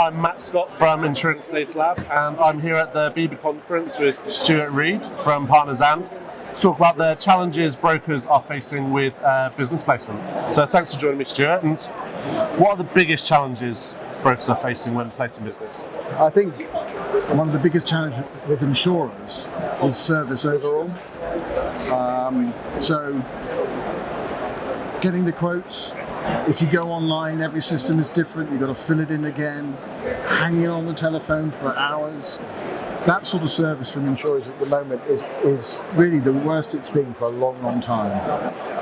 I'm Matt Scott from Insurance Data Lab, and I'm here at the BIBA conference with Stuart Reid from Partners And to talk about the challenges brokers are facing with business placement. So thanks for joining me, Stuart. And what are the biggest challenges brokers are facing when placing business? I think one of the biggest challenges with insurers is service overall. So getting the quotes, if you go online, every system is different. You've got to fill it in again, hanging on the telephone for hours. That sort of service from insurers at the moment is really the worst it's been for a long, long time.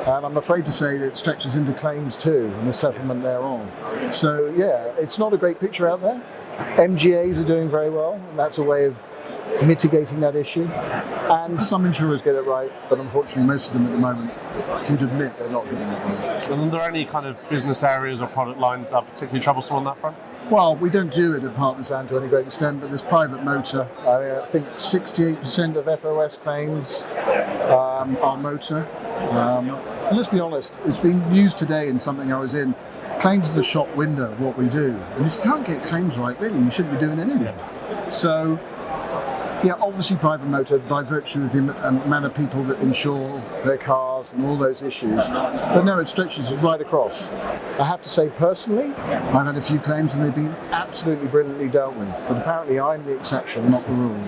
And I'm afraid to say that it stretches into claims too, and the settlement thereof. So yeah, it's not a great picture out there. MGAs are doing very well, and that's a way of mitigating that issue. And some insurers get it right, but unfortunately most of them at the moment would admit they're not getting it right. And are there any kind of business areas or product lines that are particularly troublesome on that front? Well, we don't do it at Partners And to any great extent, but there's private motor. I think 68% of FOS claims are motor. And let's be honest, it's been used today in something I was in. Claims are the shop window of what we do. And if you can't get claims right, really, you shouldn't be doing anything. So, yeah, obviously private motor by virtue of the amount of people that insure their cars and all those issues. But no, it stretches right across. I have to say personally, I've had a few claims and they've been absolutely brilliantly dealt with. But apparently I'm the exception, not the rule.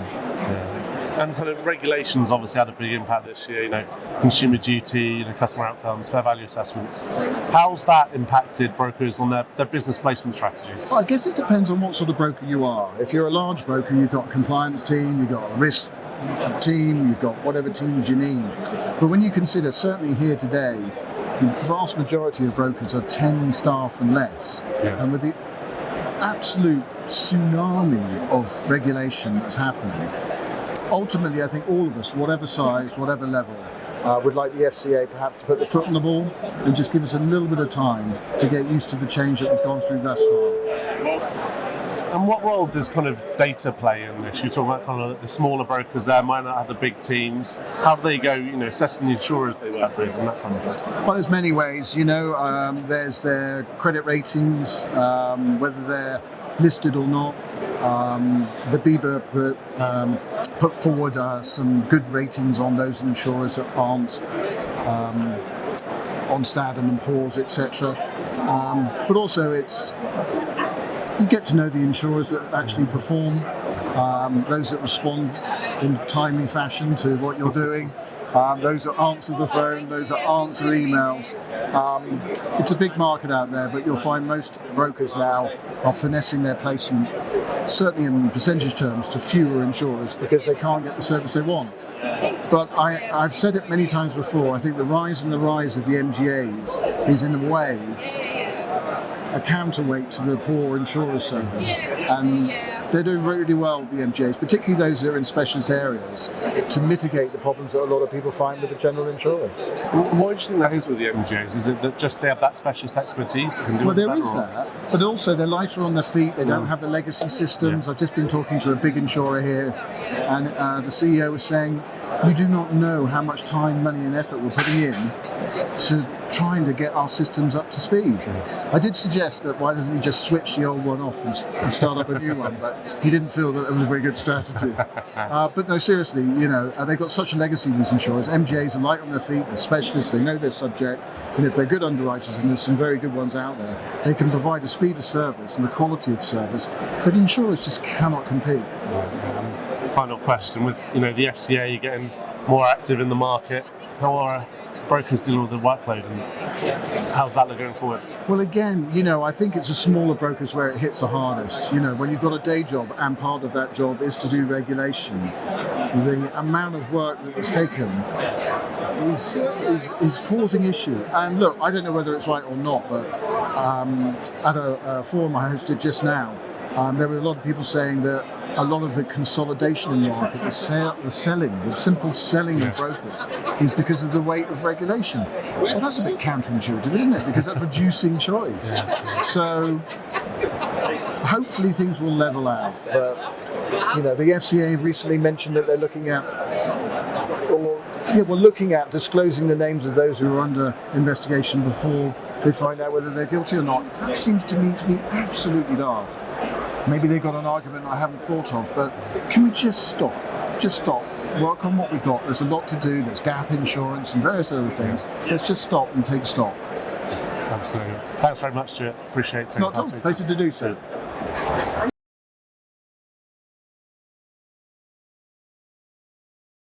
And kind of regulations obviously had a big impact this year, consumer duty, customer outcomes, fair value assessments. How's that impacted brokers on their business placement strategies? Well, I guess it depends on what sort of broker you are. If you're a large broker, you've got a compliance team, you've got a risk team, you've got whatever teams you need. But when you consider, certainly here today, the vast majority of brokers are 10 staff and less. Yeah. And with the absolute tsunami of regulation that's happening, ultimately, I think all of us, whatever size, whatever level, would like the FCA perhaps to put the foot on the ball and just give us a little bit of time to get used to the change that we've gone through thus far. And what role does kind of data play in this? You talk about kind of the smaller brokers there, might not have the big teams. How do they go, assessing the insurers they work with and that kind of thing? Well, there's many ways. There's their credit ratings, whether they're listed or not. The BIBA put forward some good ratings on those insurers that aren't on Standard & Poor's, etc. But also you get to know the insurers that actually perform, those that respond in timely fashion to what you're doing, those that answer the phone, those that answer emails. It's a big market out there, but you'll find most brokers now are finessing their placement, certainly in percentage terms, to fewer insurers because they can't get the service they want. But I've said it many times before, I think the rise of the MGAs is in a way a counterweight to the poor insurer service. And they're doing really well, the MGAs, particularly those that are in specialist areas, to mitigate the problems that a lot of people find with the general insurers. Why do you think that is with the MGAs? Is it that just they have that specialist expertise that can do it better? Well, there is that, but also they're lighter on their feet, they don't have the legacy systems. I've just been talking to a big insurer here, and the CEO was saying, you do not know how much time, money and effort we're putting in to trying to get our systems up to speed. I did suggest that why doesn't he just switch the old one off and start up a new one, but he didn't feel that it was a very good strategy. But no, seriously, they've got such a legacy, these insurers. MGAs are light on their feet, they're specialists, they know their subject, and if they're good underwriters, and there's some very good ones out there, they can provide a speed of service and a quality of service that insurers just cannot compete. Final question, with the FCA getting more active in the market, how are brokers dealing with the workload and how's that going forward? Well, again, I think it's the smaller brokers where it hits the hardest. When you've got a day job and part of that job is to do regulation, the amount of work that it's taken is causing issue. And look, I don't know whether it's right or not, but at a forum I hosted just now, there were a lot of people saying that a lot of the consolidation in the market, the simple selling of brokers, is because of the weight of regulation. Well, that's a bit counterintuitive, isn't it? Because that's reducing choice. So hopefully things will level out. But the FCA have recently mentioned that they're looking at disclosing the names of those who are under investigation before they find out whether they're guilty or not. That seems to me to be absolutely daft. maybe they've got an argument I haven't thought of, but can we just stop? Just stop. Work on what we've got. There's a lot to do. There's gap insurance and various other things. Let's just stop and take stock. Absolutely. Thanks very much, Stuart. Appreciate it. Not at all. Pleasure to do so.